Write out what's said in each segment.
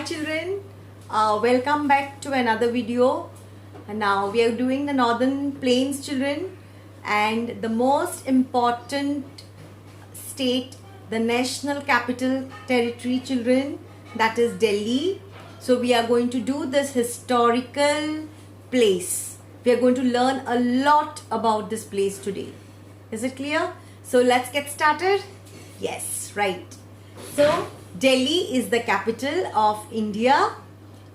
children, welcome back to another video. And now we are doing the Northern Plains children, and the most important state, the national capital territory children, that is Delhi. So we are going to do this historical place. We are going to learn a lot about this place today. Is it clear? So let's get started. Yes, right. So Delhi is the capital of India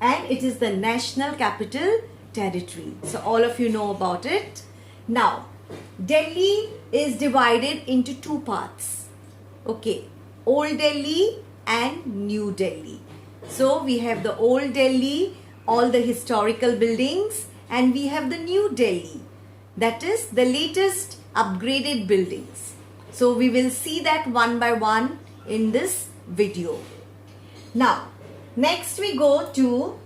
and it is the national capital territory. So all of you know about it. Now, Delhi is divided into two parts. Okay, Old Delhi and New Delhi. So we have the Old Delhi, all the historical buildings, and we have the New Delhi, that is the latest upgraded buildings. So we will see that one by one in this video. Now, next we go to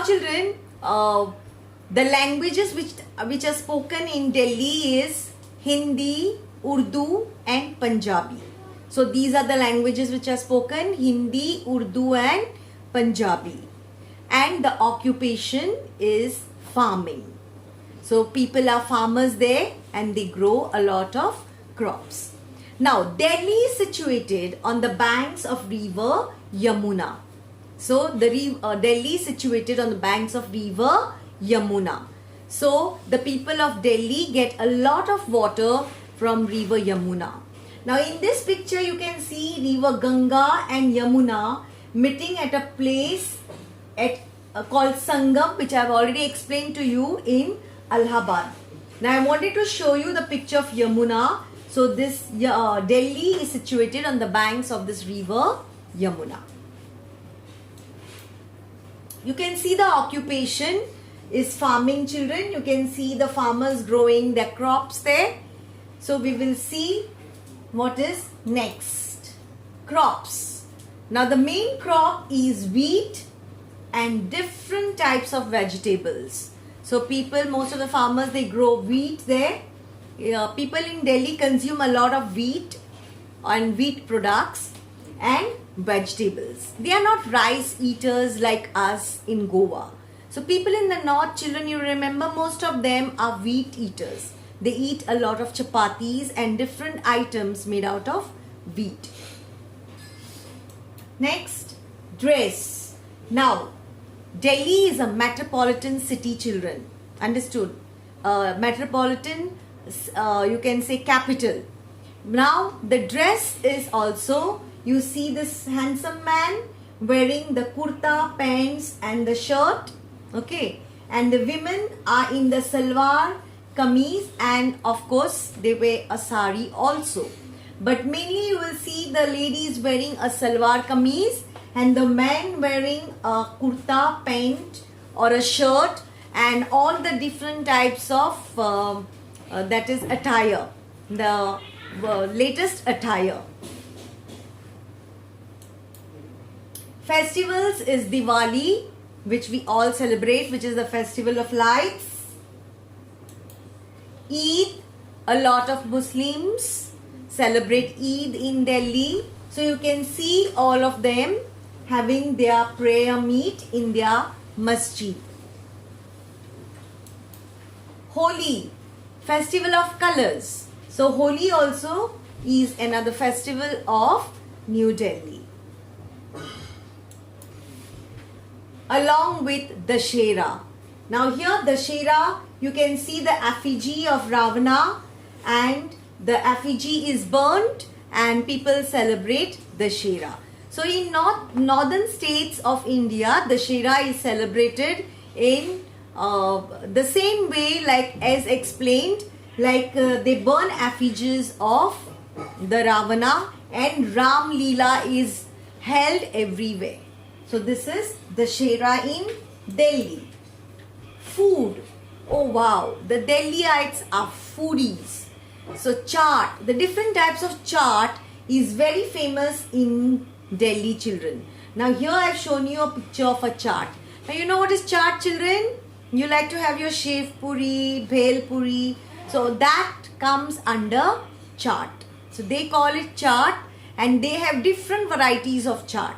children, the languages which are spoken in Delhi is Hindi, Urdu and Punjabi. So these are the languages which are spoken, Hindi, Urdu and Punjabi. And the occupation is farming. So people are farmers there and they grow a lot of crops. Now Delhi is situated on the banks of river Yamuna. So the Delhi is situated on the banks of river Yamuna. So the people of Delhi get a lot of water from river Yamuna. Now in this picture you can see river Ganga and Yamuna meeting at a place called Sangam, which I have already explained to you in Allahabad. Now I wanted to show you the picture of Yamuna. So this Delhi is situated on the banks of this river Yamuna. You can see the occupation is farming children. You can see the farmers growing their crops there. So we will see what is next. Crops. Now the main crop is wheat and different types of vegetables. So most of the farmers, they grow wheat there. People in Delhi consume a lot of wheat and wheat products and vegetables. They are not rice eaters like us in Goa. So people in the north, children, you remember most of them are wheat eaters. They eat a lot of chapatis and different items made out of wheat. Next, dress. Now, Delhi is a metropolitan city, children. Understood? Metropolitan, you can say capital. Now, the dress is also, you see this handsome man wearing the kurta, pants and the shirt. Okay. And the women are in the salwar, kameez, and of course, they wear a sari also. But mainly you will see the ladies wearing a salwar kameez and the men wearing a kurta, pant or a shirt and all the different types of that is attire, the latest attire. Festivals is Diwali, which we all celebrate, which is the festival of lights. Eid, a lot of Muslims celebrate Eid in Delhi. So you can see all of them having their prayer meet in their masjid. Holi, festival of colors. So Holi also is another festival of New Delhi. Along with the Shera. Now here the Shera, you can see the effigy of Ravana and the effigy is burnt and people celebrate the Shera. So in northern states of India, the Shera is celebrated in the same way like as explained, like they burn effigies of the Ravana and Ram Leela is held everywhere. So this is the Shera in Delhi. Food. Oh wow, the Delhiites are foodies. So chaat, the different types of chaat is very famous in Delhi, children. Now here I have shown you a picture of a chaat. Now you know what is chaat, children? You like to have your shev puri, bhel puri. So that comes under chaat. So they call it chaat, and they have different varieties of chaat.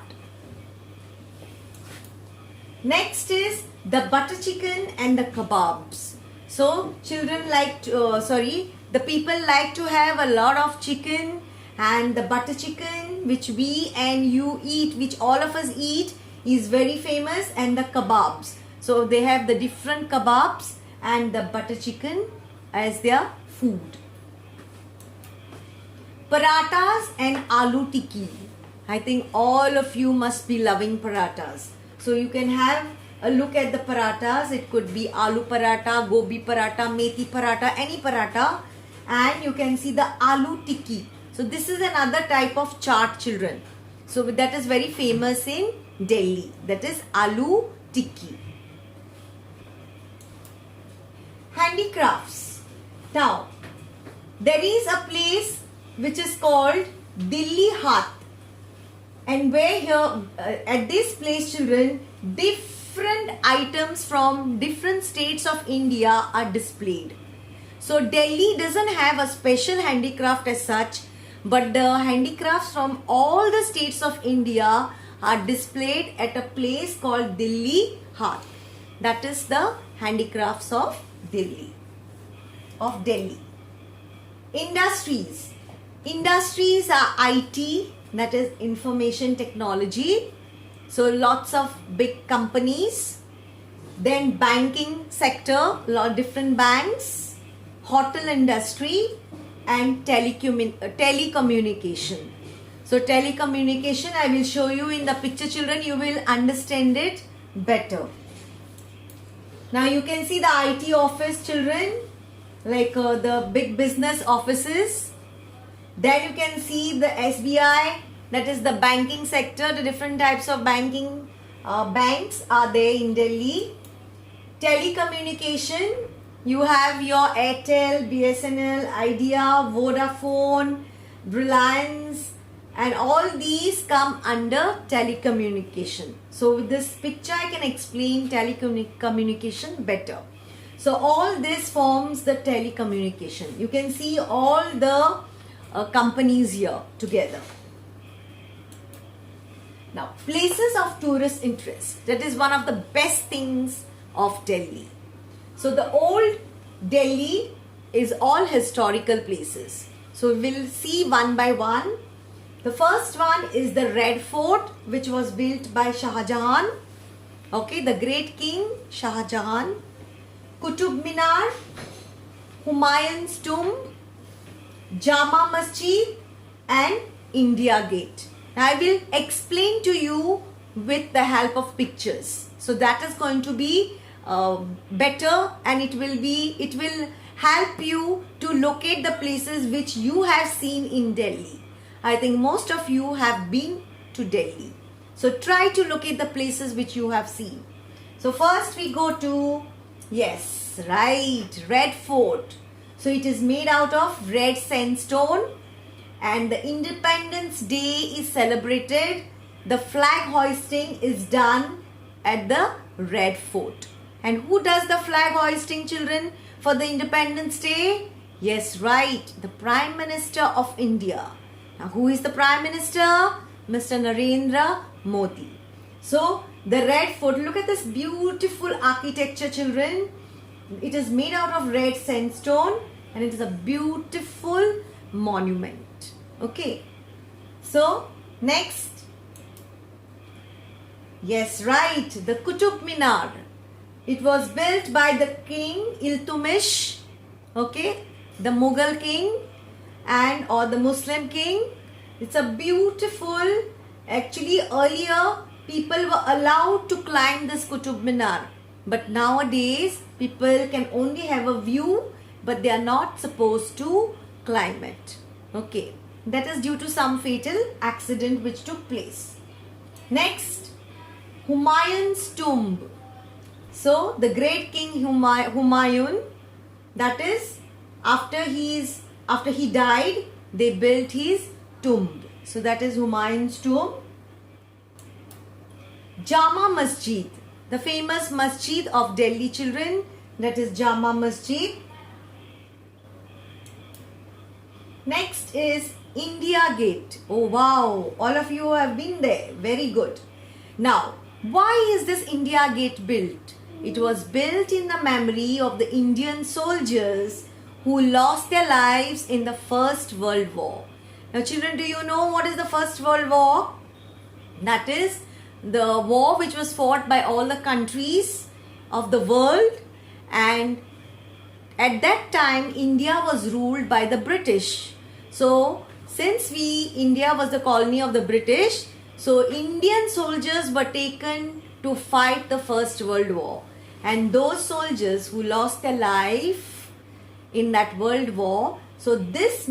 Next is the butter chicken and the kebabs. So children like to, the people like to have a lot of chicken, and the butter chicken which we and you eat, which all of us eat, is very famous, and the kebabs. So they have the different kebabs and the butter chicken as their food. Parathas and aloo tikki. I think all of you must be loving parathas. So you can have a look at the parathas. It could be aloo paratha, gobi paratha, methi paratha, any paratha. And you can see the aloo tikki. So this is another type of chaat, children. So that is very famous in Delhi. That is aloo tikki. Handicrafts. Now, there is a place which is called Delhi Hath. And where here, at this place, children, different items from different states of India are displayed. So Delhi doesn't have a special handicraft as such, but the handicrafts from all the states of India are displayed at a place called Delhi Hath. That is the handicrafts of Delhi. Industries. Industries are IT, that is information technology. So lots of big companies. Then banking sector, lot of different banks. Hotel industry and telecommunication. So telecommunication, I will show you in the picture, children. You will understand it better. Now you can see the IT office, children, like the big business offices. Then you can see the SBI, that is the banking sector. The different types of banking banks are there in Delhi. Telecommunication, you have your Airtel, BSNL, Idea, Vodafone, Reliance, and all these come under telecommunication. So with this picture I can explain telecommunication better. So all this forms the telecommunication. You can see all the companies here together. Now, places of tourist interest. That is one of the best things of Delhi. So the old Delhi is all historical places. So we'll see one by one. The first one is the Red Fort, which was built by Shah Jahan. Okay, the great king Shah Jahan. Kutuk Minar, Humayuns tomb, Jama Masjid, and India Gate. I will explain to you with the help of pictures. So that is going to be better, and it will help you to locate the places which you have seen in Delhi. I think most of you have been to Delhi. So try to locate the places which you have seen. So first we go to, yes, right, Red Fort. So it is made out of red sandstone, and the Independence Day is celebrated. The flag hoisting is done at the Red Fort. And who does the flag hoisting, children, for the Independence Day? Yes, right, the Prime Minister of India. Now, who is the Prime Minister? Mr. Narendra Modi. So, the Red Fort, look at this beautiful architecture, children. It is made out of red sandstone, and it is a beautiful monument. Okay. So, next. Yes, right, the Qutub Minar. It was built by the king Iltutmish, okay, the Mughal king or the Muslim king. It's a beautiful, actually earlier people were allowed to climb this Qutub Minar. But nowadays people can only have a view, but they are not supposed to climb it. Okay, that is due to some fatal accident which took place. Next, Humayun's tomb. So the great king Humayun, that is after he died, they built his tomb. So that is Humayun's tomb. Jama Masjid, the famous masjid of Delhi, children, that is Jama Masjid. Next is India Gate. Oh wow, all of you have been there. Very good. Now, why is this India Gate built? It was built in the memory of the Indian soldiers who lost their lives in the First World War. Now children, do you know what is the First World War? That is the war which was fought by all the countries of the world, and at that time India was ruled by the British. So since India was the colony of the British, so Indian soldiers were taken to fight the First World War, and those soldiers who lost their life in that World War, so this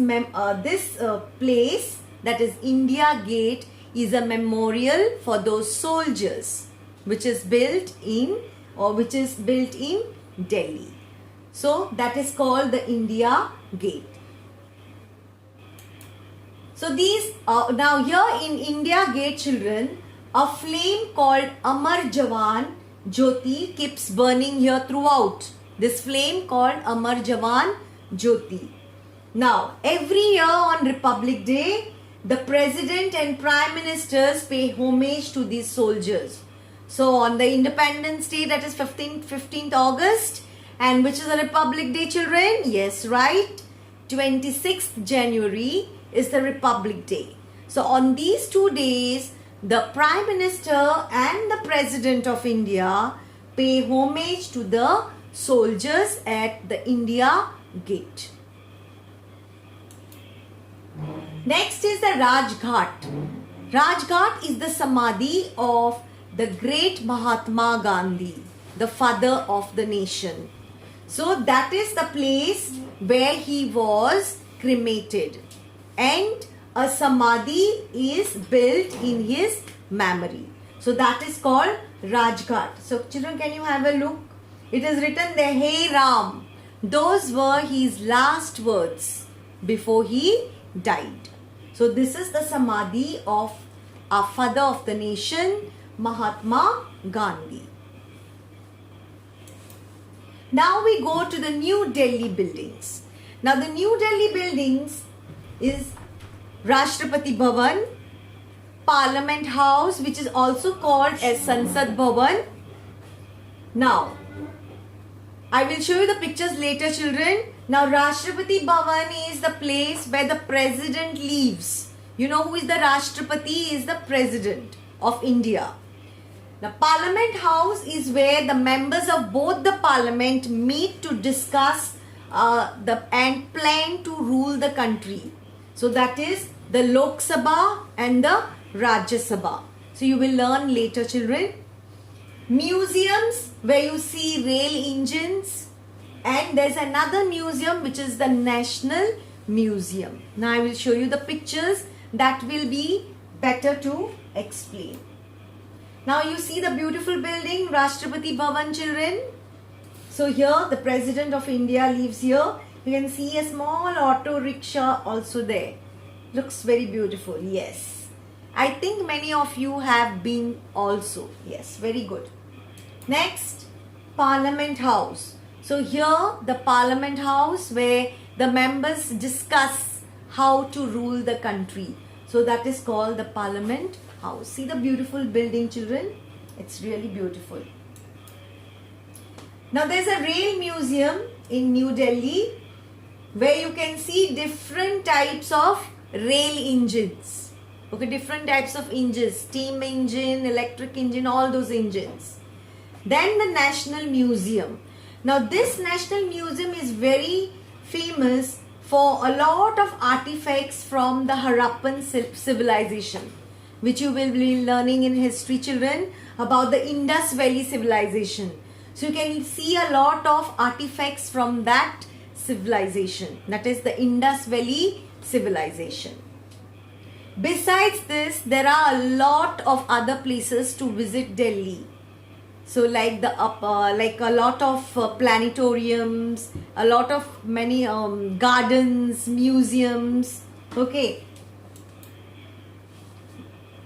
place, that is India Gate, is a memorial for those soldiers, which is built in Delhi. So that is called the India Gate. So these now here in India Gate, children, a flame called Amar Jawan Jyoti keeps burning here throughout. This flame called Amar Jawan Jyoti. Now every year on Republic Day, the President and Prime Ministers pay homage to these soldiers. So on the Independence Day, that is 15th August, and which is a Republic Day, children? Yes, right. 26th January is the Republic Day. So on these 2 days, the Prime Minister and the President of India pay homage to the soldiers at the India Gate. Next is the Raj Ghat. Raj Ghat is the Samadhi of the great Mahatma Gandhi, the father of the nation. So that is the place where he was cremated, and a Samadhi is built in his memory. So that is called Raj Ghat. So children, can you have a look? It is written there, "Hey Ram." Those were his last words before he died. So this is the Samadhi of our father of the nation, Mahatma Gandhi. Now we go to the New Delhi buildings. Now the New Delhi buildings is Rashtrapati Bhavan, Parliament House, which is also called as Sansad Bhavan. Now I will show you the pictures later, children. Now Rashtrapati Bhavan is the place where the president lives. You know who is the Rashtrapati? Is the president of India. The Parliament House is where the members of both the parliament meet to discuss and plan to rule the country. So that is the Lok Sabha and the Rajya Sabha. So you will learn later, children. Museums where you see rail engines, and there's another museum which is the National Museum. Now I will show you the pictures that will be better to explain. Now you see the beautiful building, Rashtrapati Bhavan, children. So here the President of India lives here. You can see a small auto rickshaw also there. Looks very beautiful. Yes. I think many of you have been also. Yes, very good. Next, Parliament House. So here the Parliament House where the members discuss how to rule the country. So that is called the Parliament House. See the beautiful building, children. It's really beautiful. Now there's a rail museum in New Delhi where you can see different types of rail engines. Okay, different types of engines. Steam engine, electric engine, all those engines. Then the National Museum. Now this National Museum is very famous for a lot of artifacts from the Harappan civilization, which you will be learning in history, children, about the Indus Valley civilization. So you can see a lot of artifacts from that civilization, that is the Indus Valley civilization. Besides this, there are a lot of other places to visit Delhi. So like a lot of planetariums, a lot of many gardens, museums. Okay.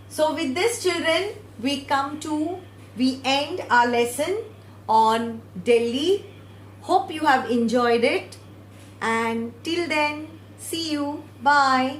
So with this, children, we end our lesson on Delhi. Hope you have enjoyed it, and till then, see you. Bye.